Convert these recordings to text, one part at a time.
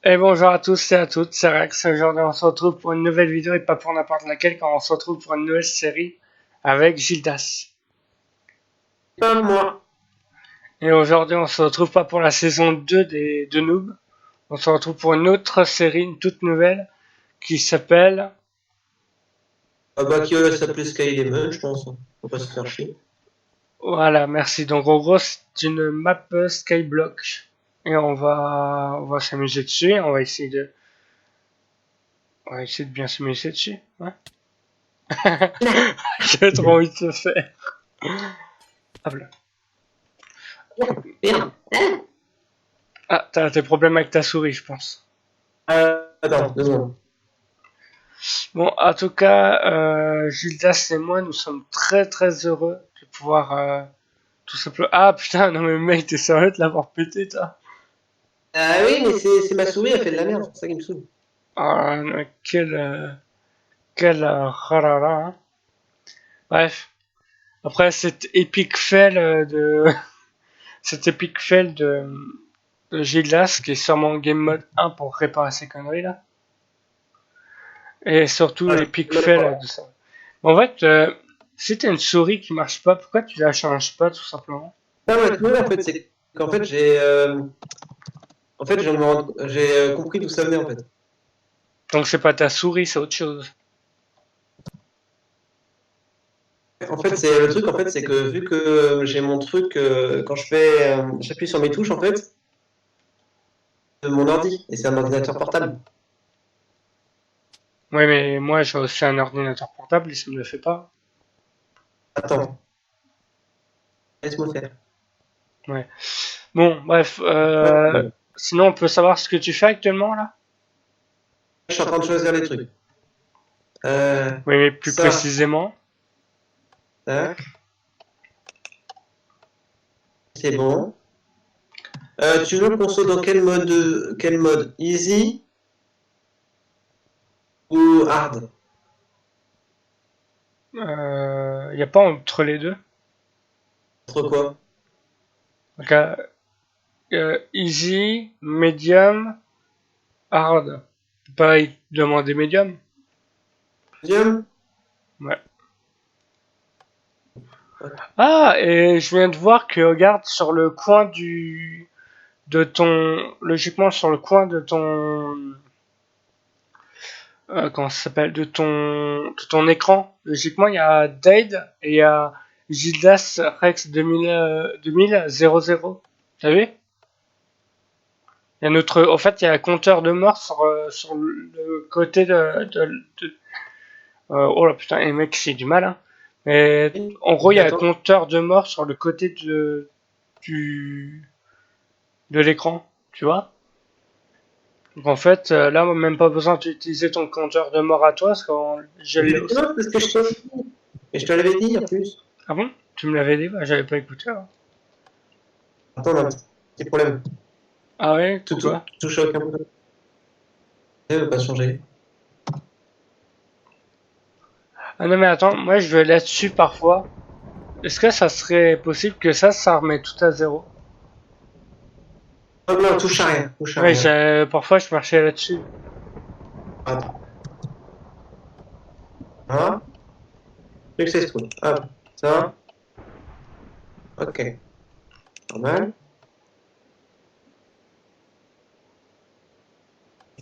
Et bonjour à tous et à toutes, c'est Rex. Aujourd'hui, on se retrouve pour une nouvelle vidéo et pas pour n'importe laquelle, quand on se retrouve pour une nouvelle série avec Gildas. Pas moi. Et aujourd'hui, on se retrouve pas pour la saison 2 de Noob. On se retrouve pour une autre série, une toute nouvelle, qui s'appelle... Ah bah qui va s'appeler Skylemon, je pense. Faut pas se faire chier. Voilà, merci. Donc en gros, c'est une map Skyblock. Et on va s'amuser dessus, on va essayer de bien s'amuser dessus. Ouais. J'ai trop envie de se faire. Hop là. Merde. Ah, t'as des problèmes avec ta souris, je pense. Attends, 2 secondes. Bon, en tout cas, Gildas et moi, nous sommes très très heureux de pouvoir tout simplement... Ah putain, non mais mec, t'es sérieux de l'avoir pété, toi? Ah oui, mais c'est ma souris, elle fait de la merde, c'est ça qui me saoule. Ah, quel rarara, hein. Bref, après cet épique fail cet épique fail de Gildas, qui est sûrement en game mode 1 pour réparer ces conneries là, et surtout Ah, l'épique je fail de ça. En fait, si t'as une souris qui marche pas, pourquoi tu la changes pas tout simplement? non, mais tout en fait, c'est qu'en fait, j'ai compris d'où ça venait, en fait. Donc c'est pas ta souris, c'est autre chose. En fait, c'est le truc, en fait, c'est que vu que j'ai mon truc, quand j'appuie sur mes touches, en fait, de mon ordi, et c'est un ordinateur portable. Ouais, mais moi j'ai aussi un ordinateur portable et ça me le fait pas. Attends, laisse-moi faire. Ouais. Bon, bref, Ouais. sinon on peut savoir ce que tu fais actuellement là? Je suis en train de choisir les trucs. Oui, mais plus Ça, précisément. tac, c'est bon. Tu veux qu'on soit dans quel mode? Easy ou hard? Y a pas entre les deux. Entre quoi? Donc, easy, medium, hard. Pareil, demander medium. Medium? Ouais. Ah, et je viens de voir que regarde sur le coin de ton, logiquement sur le coin de ton, comment ça s'appelle, de ton écran. Logiquement, il y a Dade et il y a Gildas Rex 2000. T'as vu? Il y a notre, en fait, il y a un compteur de mort sur le côté oh là putain, les mecs, c'est du mal, hein. Mais en gros, il y a un Attends. compteur de mort sur le côté de l'écran, tu vois? Donc en fait, là, même pas besoin d'utiliser ton compteur de mort à toi, parce que je l'ai aussi. Justement, c'est ce que je t'ai dit. Et je te l'avais dit en plus. Ah bon? Tu me l'avais dit? Bah, j'avais pas écouté, alors. Attends, on a un petit problème. Ah ouais? Tout Pourquoi? touche à aucun bouton. Ça veut pas changer. Ah non mais attends, moi je vais là-dessus parfois. Est-ce que ça serait possible que ça remet tout à zéro? Oh non, touche à rien. Touche à Ouais, rien. parfois je marchais là-dessus. Attends. Hein? Successful. Hop. Ça. Ok. Normal.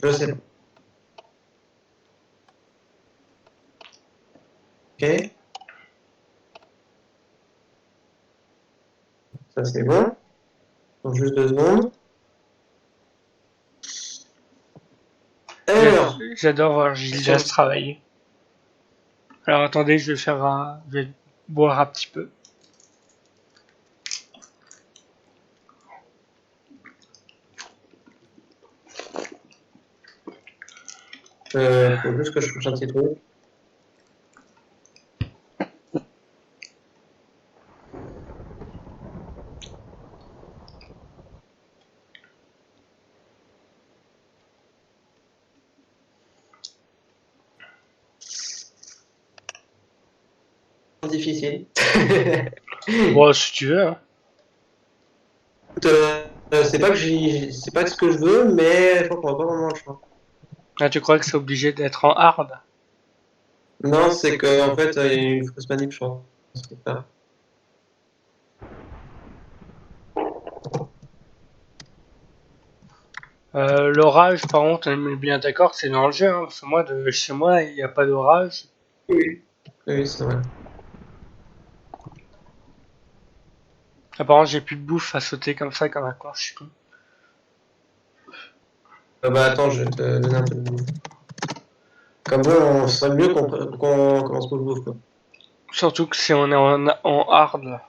Je sais pas. Ok. Ça c'est bon. Donc juste 2 secondes. Alors. J'adore voir Question. Gildas travailler. Alors attendez, je vais boire un petit peu. Faut juste que je cherche un petit truc. Difficile. Bon, si tu veux, hein. C'est pas ce que je veux, mais je crois qu'on va pas vraiment le choix. Ah, tu crois que c'est obligé d'être en hard? Non, c'est que en fait, il y a eu une fausse manip, je crois. C'est ça. L'orage, par contre, on est bien d'accord que c'est dans le jeu, hein, parce que moi, de chez moi, il n'y a pas d'orage. Oui. Oui, c'est vrai. Apparemment, j'ai plus de bouffe à sauter comme ça, comme un con, je suis con. Bah attends, je vais te donner un peu de bouffe. Comme ça, on serait mieux qu'on commence pour le bouffe, quoi. Surtout que si on est en hard, là.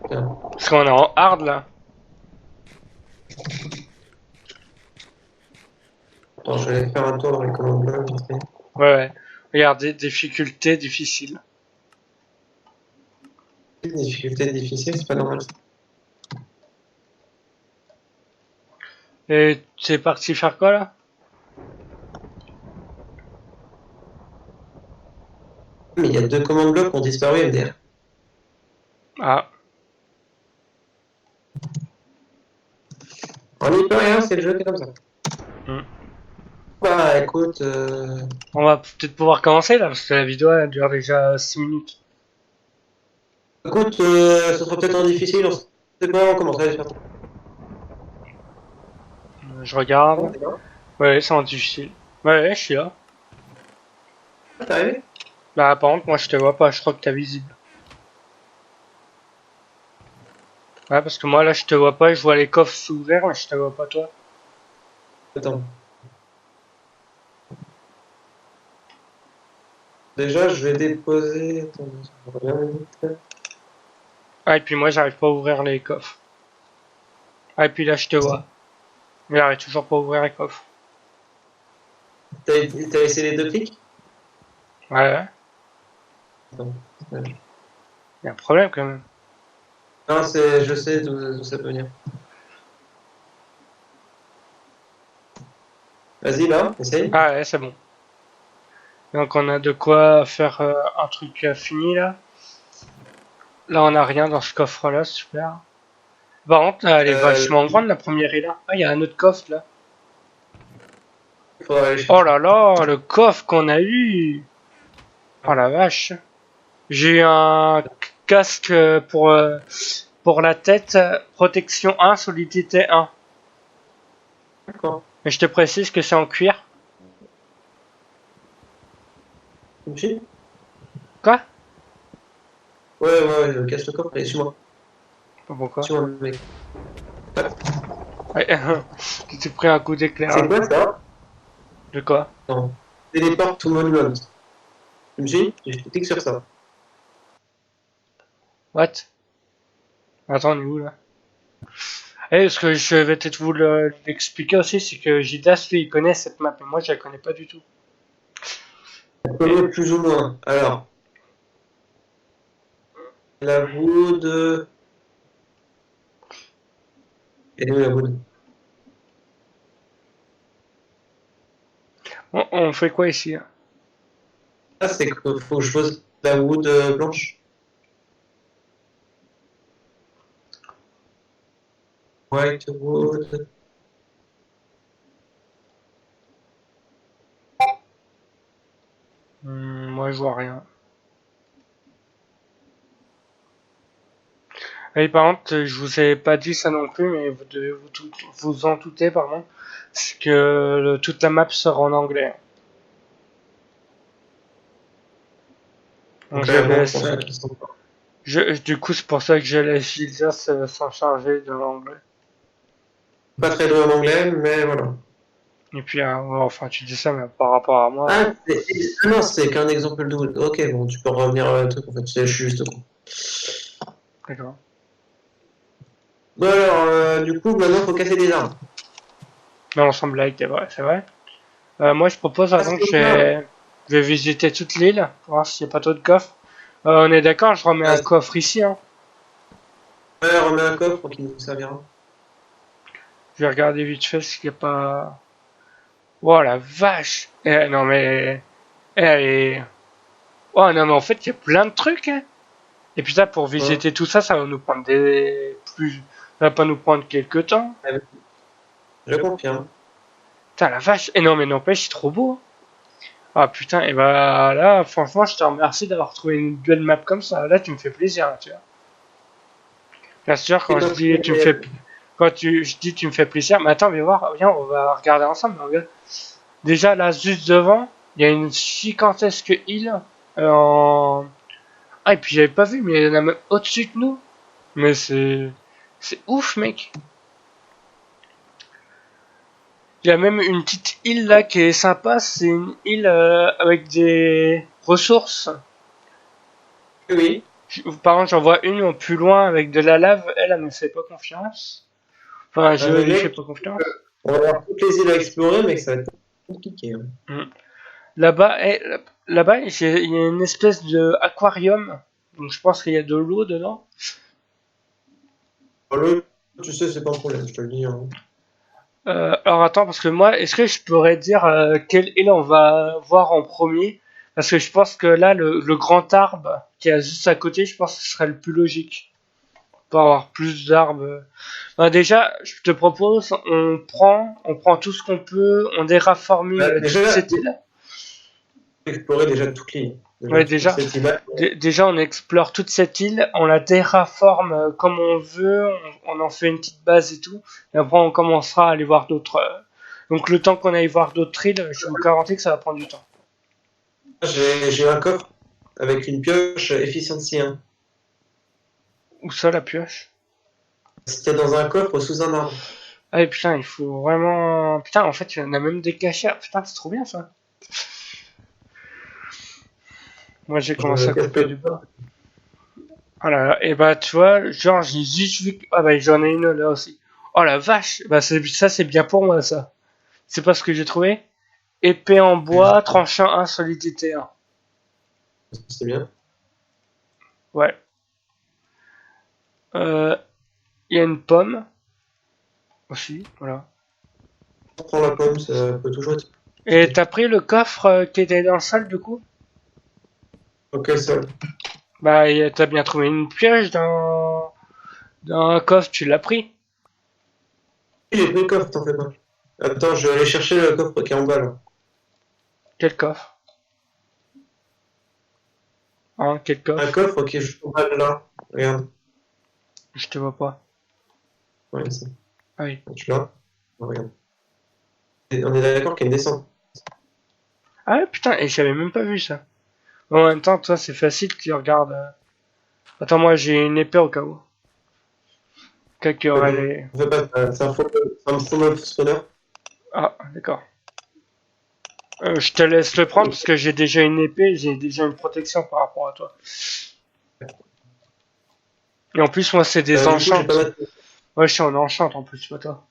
Tiens. Parce qu'on est en hard, là. Attends, je vais aller faire un tour dans les commandes là, vite fait. Ouais. Regardez, difficulté difficile. Difficulté difficile, c'est pas normal. Et t'es parti faire quoi, là? Mais il y a 2 commandes blocs qui ont disparu, MDR. Ah. On n'y peut rien, c'est le jeu qui est comme ça. Hmm. Bah écoute, On va peut-être pouvoir commencer, là, parce que la vidéo, elle dure déjà 6 minutes. ce sera peut-être en difficile, on sait pas, on commence à aller faire. Je regarde. C'est bien. Ouais, c'est en difficile. Ouais, je suis là. T'es arrivé? Bah, par contre, moi, je te vois pas, je crois que t'es visible. Ouais, parce que moi, là, je te vois pas, je vois les coffres s'ouvrir, mais je te vois pas, toi. Attends. Déjà, je vais déposer. Attends, je reviens vite. Ah, et puis moi, j'arrive pas à ouvrir les coffres. Ah, et puis là, je te vois. Mais j'arrive toujours pas à ouvrir les coffres. T'as laissé les 2 clics? Ouais, ouais. Attends. Y a un problème, quand même. Non, je sais d'où ça peut venir. Vas-y, là, essaye. Ah, ouais, c'est bon. Donc, on a de quoi faire un truc fini, là. Là, on a rien dans ce coffre-là, super. Par contre, elle est Euh, vachement grande, la première est là. Ah, il y a un autre coffre, là. il faudra aller Oh chercher. là là, le coffre qu'on a eu. Oh la vache. J'ai eu un casque pour la tête, protection 1, solidité 1. D'accord. Mais je te précise que c'est en cuir. Tu me suis? Quoi? Ouais, casse le coffre, allez, suis-moi. Pas pourquoi. Suis-moi, mec. Ouais. Tu t'es pris un coup C'est d'éclair. quoi ça? De quoi? Non. Téléport to monument. Tu me suis? Je clique sur ça. What? Attends, on est où là? Et ce que je vais peut-être vous l'expliquer aussi, c'est que Gidas, lui, il connaît cette map, mais moi, je la connais pas du tout. On connaît plus ou moins. Alors, la wood. Elle est où la wood? On fait quoi ici, hein? Ah, c'est qu'il faut que je pose la wood blanche. White wood. Moi, je vois rien. Et par contre, je vous ai pas dit ça non plus, mais vous devez vous en douter, pardon. C'est que toute la map sera en anglais. Donc Donc je là, bon, laisse. pour ceux qui sont pas. Du coup, c'est pour ça que je laisse Gildas s'en charger de l'anglais. Pas très loin en anglais, mais voilà. Et puis, enfin, tu dis ça, mais par rapport à moi. Ah non, c'est qu'un exemple de wood. Ok, bon, tu peux revenir à un truc en fait. Je suis juste con. D'accord. Bon, alors, du coup, maintenant, faut casser des arbres. Mais on semble like, c'est vrai, c'est vrai. Moi, je propose, Ah, avant, c'est ça. je vais visiter toute l'île, voir s'il n'y a pas trop de coffres. On est d'accord, je remets un coffre ici, hein. Ouais, remets un coffre qui nous servira. Je vais regarder vite fait s'il n'y a pas. Oh la vache! Non mais. Eh, oh non mais en fait il y a plein de trucs, hein. Et puis ça pour visiter tout ça, ça va nous prendre plus, ça va pas nous prendre quelques temps. Je confirme. Putain, la vache. Et non, mais n'empêche, c'est trop beau. Ah putain, et bah là, franchement, je te remercie d'avoir trouvé une duel map comme ça. Là, tu me fais plaisir, tu vois. Bien sûr, quand je dis tu me fais, je dis tu me fais plaisir, mais attends, viens voir, viens, on va regarder ensemble. Regarde. Déjà, là, juste devant, il y a une gigantesque île en. Ah, et puis j'avais pas vu, mais il y en a même au-dessus de nous. Mais c'est ouf, mec. Il y a même une petite île là qui est sympa. C'est une île avec des ressources. Oui. Par contre, j'en vois une plus loin avec de la lave. Elle me fait pas confiance. Enfin, je lui fais pas confiance. On va avoir toutes les îles à explorer, mais ça va être compliqué. Là-bas, là-bas, il y a une espèce de aquarium. Donc, je pense qu'il y a de l'eau dedans. L'eau, tu sais, c'est pas un problème, je te le dis. Hein. Alors attends, parce que moi, est-ce que je pourrais dire quelle île on va voir en premier? Parce que je pense que là, le grand arbre qui est juste à côté, je pense que ce serait le plus logique. Pour avoir plus d'arbres. Ben déjà, je te propose, on prend tout ce qu'on peut, on déraforme toute cette île. Explorer déjà toute l'île. Ouais, déjà, on explore toute cette île, on la terraforme comme on veut, on en fait une petite base et tout, et après on commencera à aller voir d'autres. Donc le temps qu'on aille voir d'autres îles, je vous garantis que ça va prendre du temps. J'ai un coffre avec une pioche efficiency 1. Où ça, la pioche? C'était dans un coffre sous un arbre. Ah et putain, il faut vraiment... Putain, en fait, il y en a même des cachets. Putain, c'est trop bien ça. Moi, j'ai commencé à couper du bois. Oh là là, et bah tu vois, genre j'ai juste vu que... Ah bah j'en ai une là aussi. Oh la vache, bah ça c'est bien pour moi ça. C'est pas ce que j'ai trouvé. Épée en bois, tranchant 1, solidité 1. C'est bien. Ouais. Il y a une pomme. Aussi, voilà. Prends la pomme, ça peut toujours être... Et t'as pris le coffre qui était dans le sol du coup? Ok, ça. Bah t'as bien trouvé une piège dans un coffre, tu l'as pris? J'ai pris le coffre, t'en fais pas. Attends, je vais aller chercher le coffre qui est en bas là. Quel coffre? Hein, quel coffre? Un coffre qui est juste en bas là. Regarde. Je te vois pas. Ouais, c'est... Ah oui. Tu l'as? Regarde. On est d'accord qu'il y a une descente. Ah ouais, putain, et j'avais même pas vu ça. En même temps, toi, c'est facile, tu regardes. Attends, moi, j'ai une épée au cas où. Quelqu'un aurait les... On fait pas, c'est un faux spawner. Ah, d'accord. Je te laisse le prendre parce que j'ai déjà une épée, j'ai déjà une protection par rapport à toi. Et en plus, moi, c'est des enchantes. Ouais, je suis en enchante en plus, pas toi.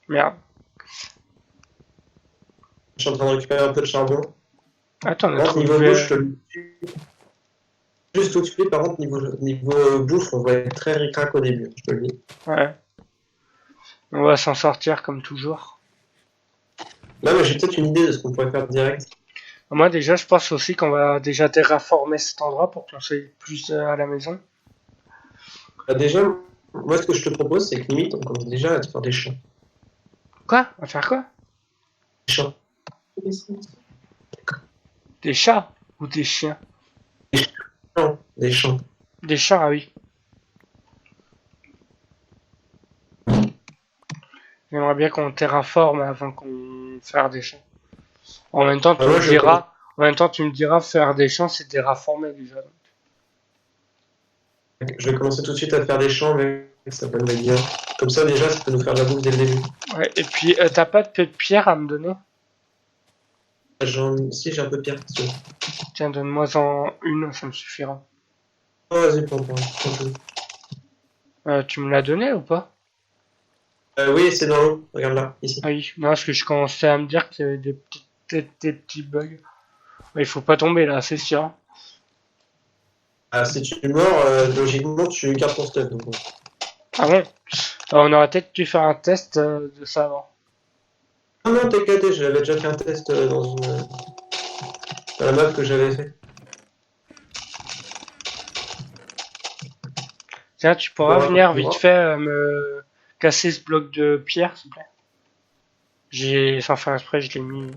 Merde. Je suis en train de récupérer un peu de charbon. Attends, on a trouvé... Niveau gauche, je te le dis. Juste au-dessus, par contre, niveau bouffe, on va être très ric-rac au début, je te le dis. Ouais. On va s'en sortir comme toujours. Là, mais j'ai peut-être une idée de ce qu'on pourrait faire direct. Moi, déjà, je pense aussi qu'on va déjà terraformer cet endroit pour qu'on soit plus à la maison. Bah, déjà, moi, ce que je te propose, c'est que limite, on commence déjà à te faire des champs. Quoi? On va faire quoi? Des champs. Des chats ou des chiens? Non, des champs. Des chats, ah oui. J'aimerais bien qu'on terraforme avant qu'on fasse des champs. En même temps, tu me diras, faire des champs, c'est terraformer déjà. Je vais commencer tout de suite à faire des champs, mais ça peut me bien. Comme ça, déjà, ça peut nous faire de la bouffe dès le début. Ouais, et puis, t'as pas de pierre à me donner? Si, j'ai un peu de pierre. Tiens, donne-moi-en une, ça me suffira. Oh, vas-y, prends. Tu me l'as donné ou pas? Oui, c'est dans l'eau. Regarde là, ici. Ah oui, non, parce que je commençais à me dire qu'il y avait des petits bugs. Ouais, il faut pas tomber là, c'est sûr. Ah, si tu meurs, logiquement, tu gardes ton stuff. Donc... Ah bon? On aurait peut-être dû faire un test de ça avant. Non, non, t'inquiète, j'avais déjà fait un test dans sur la map que j'avais fait. Tiens, tu pourras venir vite fait me casser ce bloc de pierre, s'il te plaît. Sans faire exprès, je l'ai mis.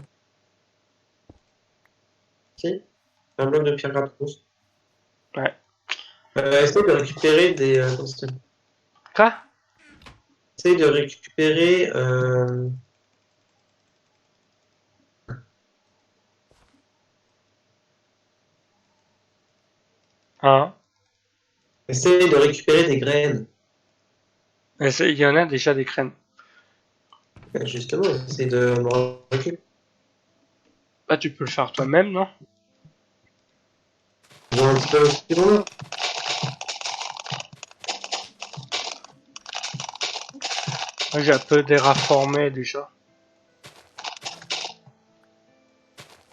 Si, un bloc de pierre gratos. Ouais. Essaye de récupérer des. Quoi? Essaye de récupérer. Hein? Essaye de récupérer des graines. Il y en a déjà des graines. Justement, essaye de me récupérer. Bah, tu peux le faire toi-même, non? Ils ont un petit peu aussi bon. Moi, j'ai un peu déraformé déjà.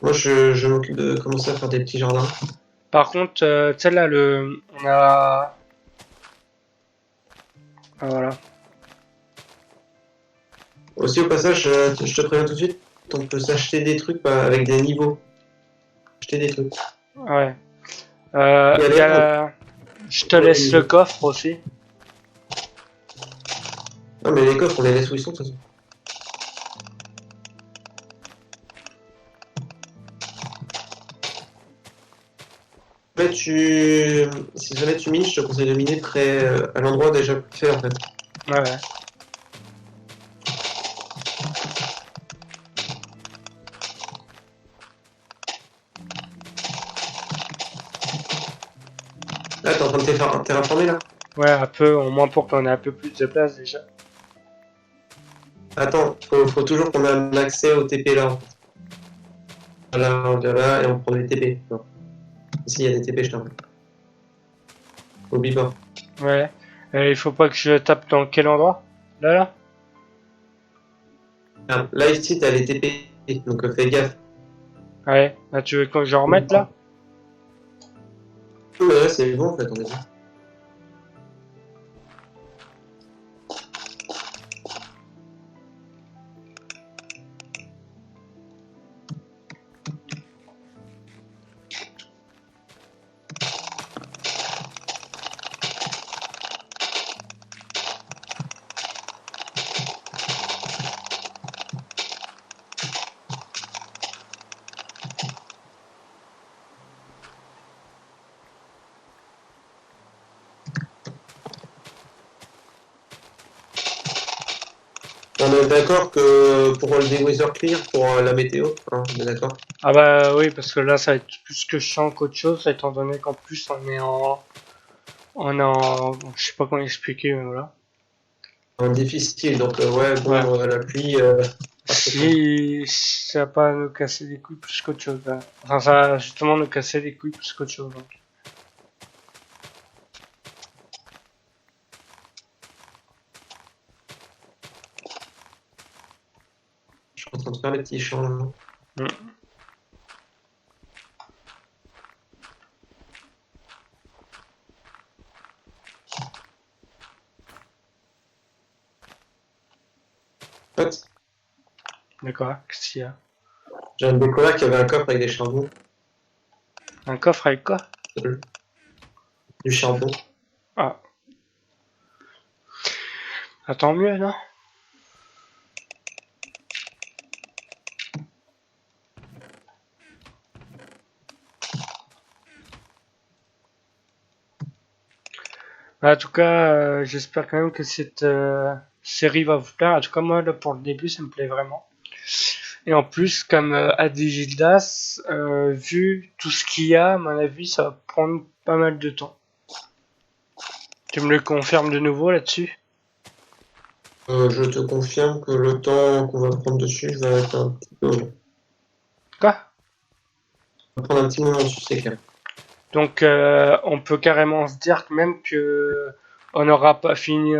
Moi, je m'occupe de commencer à faire des petits jardins. Par contre, tu sais là, on a. Ah, voilà. Aussi, au passage, je te préviens tout de suite, on peut s'acheter des trucs avec des niveaux. Acheter des trucs. Ouais. Y a Je te laisse le coffre aussi. Non, mais les coffres, on les laisse où ils sont, de toute façon. En fait, si jamais tu mines, je te conseille de miner près à l'endroit déjà fait en fait. Ouais, ouais. Là, t'es en train de terraformer là? Ouais, un peu, au moins pour qu'on ait un peu plus de place déjà. Attends, faut toujours qu'on ait un accès au TP là. En fait. Voilà, on vient là et on prend des TP. Non. Ici, il y a des TP, je t'en prie. Oublie pas. Ouais. Il faut pas que je tape dans quel endroit? Là, là? Ah, là, ici, t'as les TP, donc fais gaffe. Ouais. Là, tu veux que je remette là? Mais là, c'est bon en fait, on est bon. On est d'accord que pour le weather clear, pour la météo, hein, on est d'accord. Ah bah oui, parce que là, ça va être plus que chiant qu'autre chose, étant donné qu'en plus, je sais pas comment expliquer, mais voilà. En difficile, donc ouais, bon, Ouais. la pluie. Si ça va pas nous casser les couilles plus qu'autre chose. Là. Enfin, ça va justement nous casser les couilles plus qu'autre chose. Donc. Je suis en train de faire les petits champs là. Mm. En fait, D'accord, qu'est-ce qu'il y a? j'ai un découvert qui avait un coffre avec des charbons. Un coffre avec quoi? Du charbon. Ah. Ah, tant mieux, non? En tout cas, j'espère quand même que cette série va vous plaire. En tout cas, moi, là, pour le début, ça me plaît vraiment. Et en plus, comme a dit Gildas, vu tout ce qu'il y a, à mon avis, ça va prendre pas mal de temps. Tu me le confirmes de nouveau là-dessus? Je te confirme que le temps qu'on va prendre dessus va être un petit peu long. Quoi? On va prendre un petit moment dessus, c'est clair. Donc, on peut carrément se dire que même que on n'aura pas fini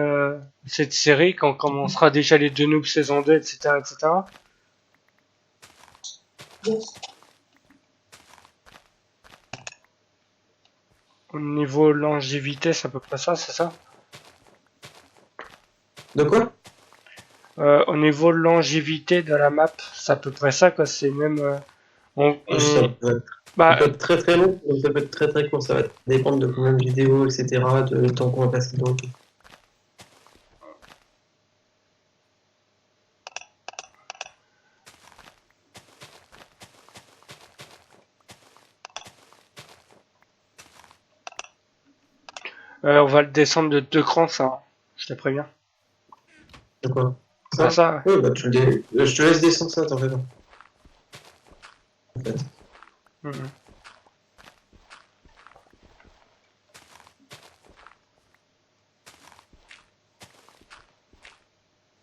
cette série, quand on commencera déjà les deux noobs saison 2, etc., etc. Au niveau longévité, c'est à peu près ça, c'est ça? De quoi? Au niveau longévité de la map, c'est à peu près ça, quoi. C'est même, Je sais pas. Ça peut Bah, être très très long, comme ça peut être très très court. Ça va dépendre de combien de vidéos, etc., de temps qu'on va passer dedans. on va le descendre de 2 crans, ça, hein. Je te préviens. De quoi? Bah Ça? ça, Oui, bah je te laisse descendre ça, t'en fais pas. En fait. ouais. Mhm.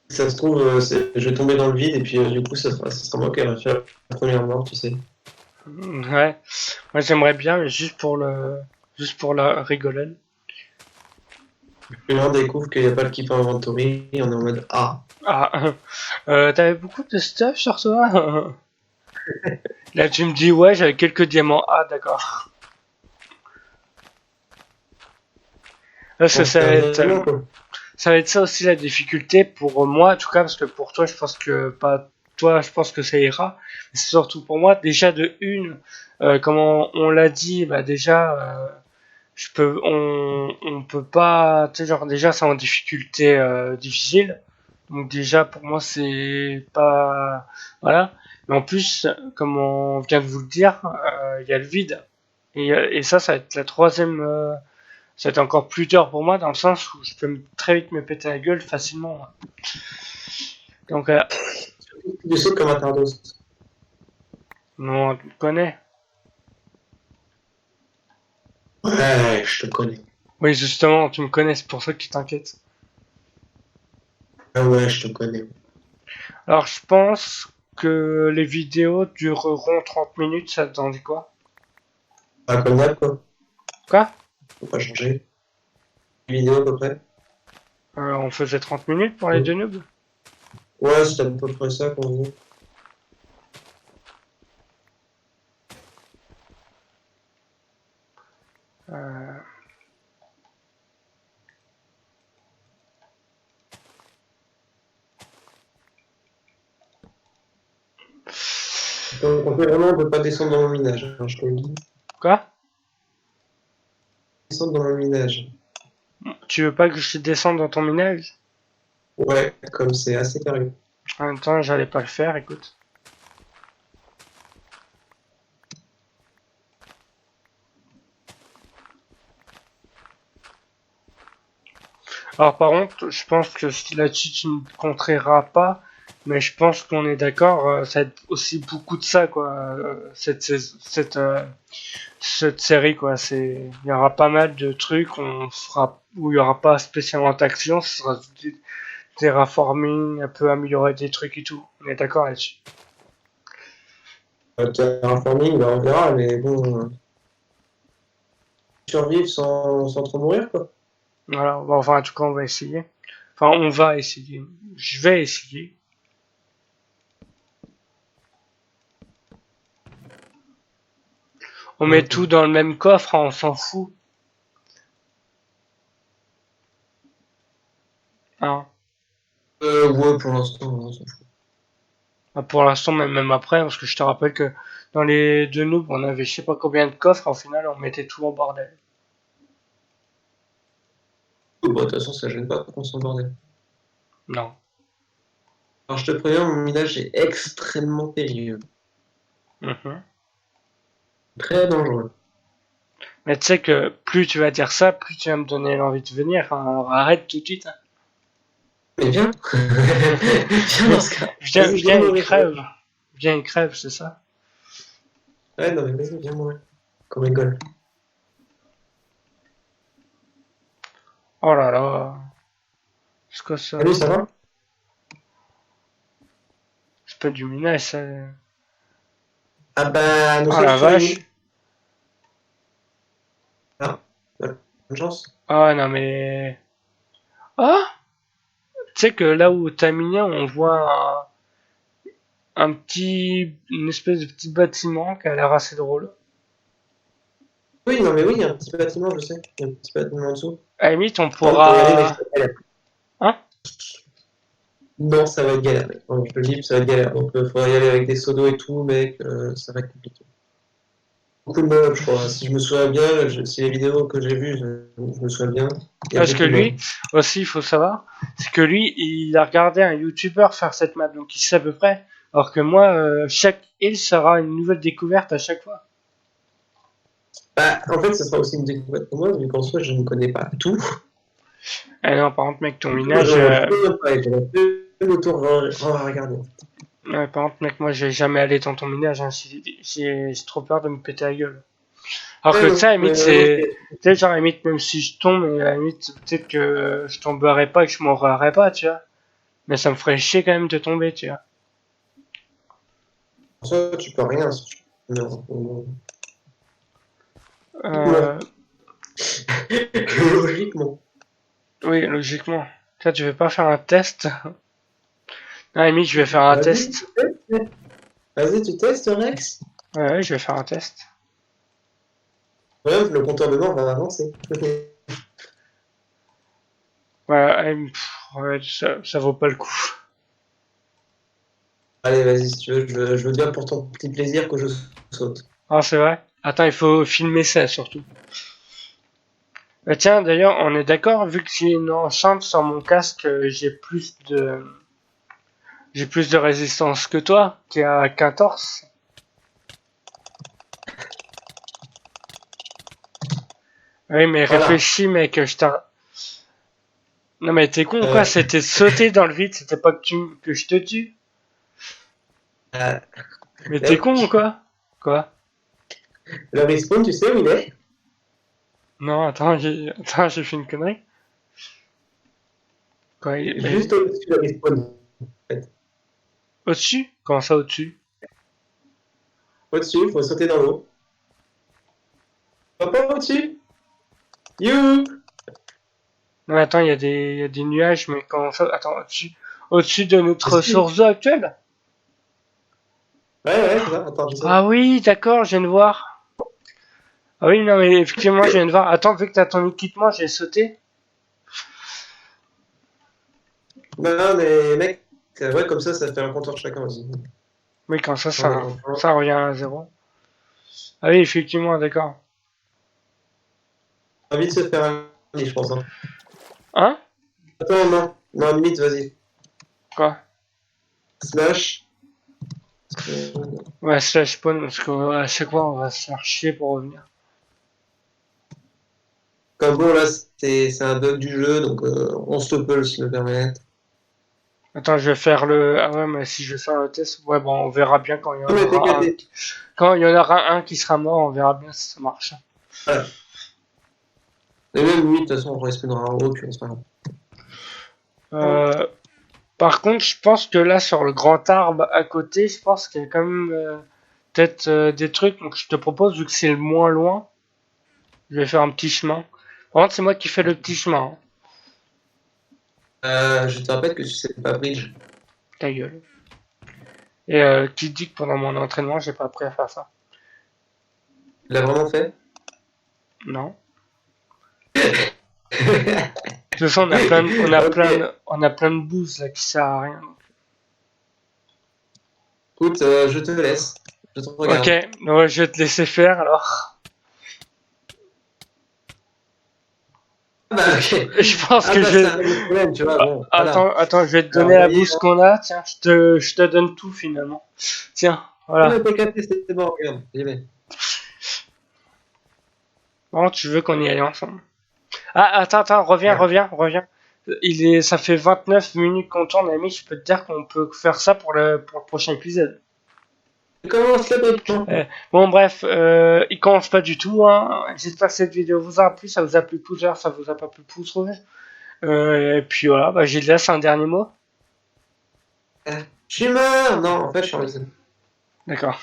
Si ça se trouve, je vais tomber dans le vide et puis du coup, ça sera moi qui va faire la première mort, tu sais. Ouais. Moi j'aimerais bien, mais juste pour la rigolade. Puis là, on découvre qu'il n'y a pas le Keep Inventory et on est en mode Ah, Ah, t'avais beaucoup de stuff sur toi? Là tu me dis ouais, j'avais quelques diamants. Ah d'accord. Là, bon, c'est un diamant quoi. ça va être ça aussi la difficulté pour moi, en tout cas, parce que pour toi, je pense que pas toi, je pense que ça ira. Mais c'est surtout pour moi, déjà de une, comme on l'a dit, bah déjà, on peut pas, tu sais, genre déjà c'est en difficulté difficile. Donc déjà pour moi c'est pas, voilà. Mais en plus, comme on vient de vous le dire, il y a le vide. Et ça va être la troisième. Ça va être encore plus dur pour moi dans le sens où je peux très vite me péter la gueule facilement. Donc, Du saut comme un Tardos. non, tu me connais. Ouais, je te connais. Oui, justement, tu me connais, c'est pour ça que tu t'inquiètes. Ah ouais, je te connais. Alors, je pense que les vidéos dureront 30 minutes, ça t'en dit quoi? Pas comme d'hab quoi. Quoi? Faut pas changer. Vidéo à peu près. On faisait 30 minutes pour les Mm. deux noobs? Ouais, c'est à peu près ça qu'on dit. Euh, Donc, on peut pas descendre dans mon minage, hein, je te le dis. Quoi? Descendre dans mon minage. Tu veux pas que je descende dans ton minage? Ouais, comme c'est assez carré. En même temps, j'allais pas le faire, écoute. Alors par contre, je pense que si là-dessus tu ne contreras pas, mais je pense qu'on est d'accord, ça va être aussi beaucoup de ça, quoi, cette série, quoi. Il y aura pas mal de trucs, où il y aura pas spécialement d'action, ce sera du terraforming, un peu améliorer des trucs et tout. On est d'accord là-dessus. Terraforming, bah, on verra, mais bon, survivre sans trop mourir, quoi. Voilà, bon, enfin en tout cas on va essayer. Enfin on va essayer. Je vais essayer. On met tout Mhm. dans le même coffre, hein, on s'en fout. Hein. Ouais, pour l'instant, on s'en fout. Bah, pour l'instant, même après, parce que je te rappelle que dans les deux noobs, on avait je sais pas combien de coffres, au final, on mettait tout en bordel. Bon, de toute façon, ça gêne pas qu'on s'en bordel. Non. Alors, je te préviens, mon minage est extrêmement périlleux. Mhm. Très dangereux. Mais tu sais que plus tu vas dire ça, plus tu vas me donner l'envie de venir, hein. Alors arrête tout de suite, hein. Mais viens. Viens dans ce cas. Viens, Vas-y, viens viens et mourir. crève. Viens et crève, c'est ça. Ouais, non, mais vas-y, viens mourir. Qu'on rigole. Oh là là. C'est quoi ça? Salut, ça va? C'est pas du minage, ça. Ah bah, nous Oh sommes la sur une vache. île. Ah, bonne chance. Oh non mais... Ah, tu sais que là où t'as miné, on voit une espèce de petit bâtiment qui a l'air assez drôle. Oui, non, mais oui, il y a un petit bâtiment, je sais. Il y a un petit bâtiment en dessous. À la limite, on Par contre, pour y aller, mec, ça pourra... va être galère. Hein? Non, ça va être galère, mec. Bon, je te le dis, ça va être galère. Donc, faudra y aller avec des seaux d'eau et tout, mec. Ça va être compliqué. beaucoup de mobs, je crois. Si je me souviens bien, si les vidéos que j'ai vues, je me souviens bien, il y a Parce que beaucoup de mobs. lui, aussi, il faut savoir, c'est que lui, il a regardé un YouTuber faire cette map, donc il sait à peu près. Alors que moi, chaque île sera une nouvelle découverte à chaque fois. Bah, en fait, ça sera aussi une découverte pour moi, vu qu'en soi, je ne connais pas tout. Ah non, par contre, mec, ton minage, J'en ai pas, et j'aurais fait le tour, on va regarder. par contre, mec, moi, j'ai jamais allé dans ton minage, hein, j'ai trop peur de me péter la gueule. Alors que Ouais, ça, à la limite, mais, c'est, tu sais, genre, à la limite, même si je tombe, à la limite, peut-être que je tomberai pas et que je mourrai pas, tu vois. Mais ça me ferait chier quand même de tomber, tu vois. en soi, tu peux rien. Non, non. Logiquement. Euh, Logiquement. oui, logiquement. Toi, tu veux pas faire un test? À la limite, je vais faire un Vas-y, test. vas-y, tu testes, Rex. Ouais, ouais, je vais faire un test. Ouais, le compteur de mort va avancer. Ouais, ouais, ça vaut pas le coup. Allez, vas-y, si tu veux, je veux bien pour ton petit plaisir que je saute. Ah, c'est vrai? Attends, il faut filmer ça, surtout. Bah, tiens, d'ailleurs, on est d'accord, vu que j'ai une enceinte sur mon casque, j'ai plus de résistance que toi, qui a 14. Oui, mais Voilà. réfléchis, mec, non, mais t'es con, quoi? Euh, C'était sauter dans le vide, c'était pas que je te tue. euh, Mais t'es con, quoi? Quoi? le respawn, tu sais où il est? Non, attends, j'ai fait une connerie. Quoi, Juste au-dessus de respawn. En fait. au-dessus? Comment ça, au-dessus? Au-dessus, il faut sauter dans l'eau. Pas au-dessus? You! Non, mais attends, il y a des nuages, mais comment ça? Attends, au-dessus de notre Au-dessus. source d'eau actuelle? Ouais, c'est ça. Attends, je sais. Ah oui, d'accord, je viens de voir. Ah oui, non, mais effectivement, je viens de voir. Attends, vu que t'as ton équipement, j'ai sauté. Non, mais mec, ouais, comme ça fait un compteur chacun aussi. Oui, quand ça, On est en ça revient à zéro. Ah oui, effectivement, d'accord. envie de se faire un lit, je pense. Hein. Hein? Attends, non. Non, limite, vas-y. Quoi? Smash. Ouais, slash spawn, parce qu'à chaque fois, on va se faire chier pour revenir. Comme bon, là, c'est un bug du jeu, donc on stoppe si le permet. Attends, je vais faire le... Ah ouais, mais si je vais faire le test, ouais, bon, on verra bien quand il y Non, en mais t'es aura un. capté. Quand il y en aura un qui sera mort, on verra bien si ça marche. Voilà. Et même, limite, de toute façon, on respawnera en haut, puis on se parle. Euh, Par contre, je pense que là, sur le grand arbre à côté, je pense qu'il y a quand même peut-être des trucs. Donc, je te propose, vu que c'est le moins loin, je vais faire un petit chemin. Par contre, c'est moi qui fais le petit chemin. Hein. Je te rappelle que c'est pas Bridge. Ta gueule. Et qui dit que pendant mon entraînement, j'ai pas appris à faire ça? Il l'a vraiment fait? Non. De toute façon, Ok. on a plein de boosts là qui sert à rien. Écoute, je te laisse. Je te Ok, regarde. ouais, je vais te laisser faire alors. Ah bah, ok. Je pense Ah que bah, je c'est vais... un autre problème, tu vois. Bon, voilà. Attends, je vais te donner Alors, la voyez, boost qu'on a. Tiens, je te donne tout finalement. Tiens, on a voilà. été capté, c'était bon, regarde. J'y vais. Bon, tu veux qu'on y aille ensemble? Ah, attends, Ouais. reviens. Ça fait 29 minutes qu'on tourne, ami. Je peux te dire qu'on peut faire ça pour le prochain épisode. Commence le maintenant. Bon, bref, il commence pas du tout. Hein. J'espère que cette vidéo vous a plu. Ça vous a plu, pouce vert. Ça vous a pas plu, pouce rouge. Et puis voilà, bah, j'ai laisse un dernier mot. Je suis mort! Non, en fait, je suis en mission. D'accord.